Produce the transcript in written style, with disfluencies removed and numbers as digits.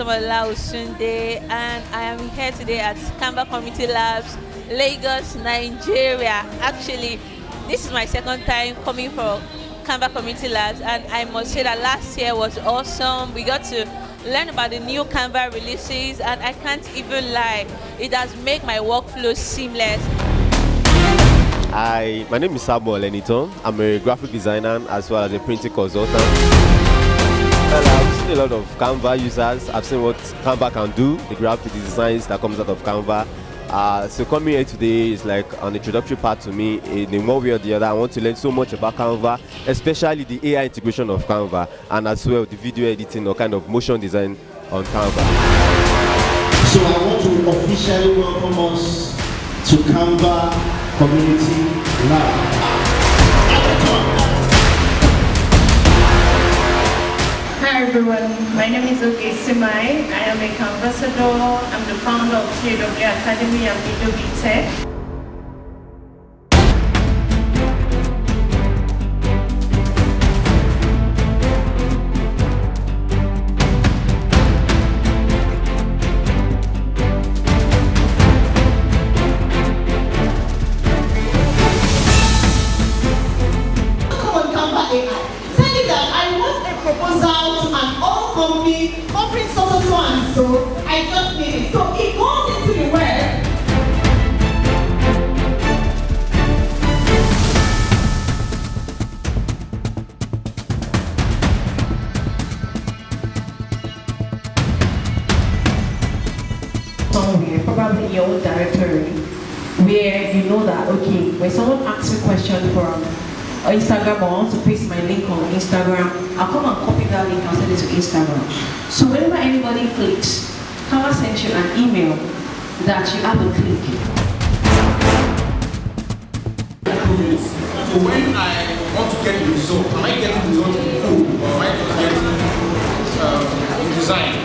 Omola Osunde, and I am here today at Canva Community Labs, Lagos, Nigeria. Actually, this is my second time coming for Canva Community Labs, and I must say that last year was awesome. We got to learn about the new Canva releases, and I can't even lie, it has made my workflow seamless. My name is Samuel Eniton. I'm a graphic designer as well as a printing consultant. Well, I've seen a lot of Canva users. I've seen what Canva can do, the graphic designs that comes out of Canva. So coming here today is like an introductory part to me. In one way or the other, I want to learn so much about Canva, especially the AI integration of Canva, and as well the video editing or kind of motion design on Canva. So I want to officially welcome us to Canva Community Lab. Hi everyone, my name is Oge Simai. I am a Canvasador. I'm the founder of TW Academy and Video Tech. Company so and so, I just did it. So it goes into the web. Somewhere, probably in your own directory, where you know that, okay, when someone asks me a question from Instagram or I want to paste my link on Instagram, I'll come and copy that link and send it to Instagram. So whenever anybody clicks, Canva sends you an email that you have a click. So when I want to get the result, am I getting the result in code or am I just getting the design?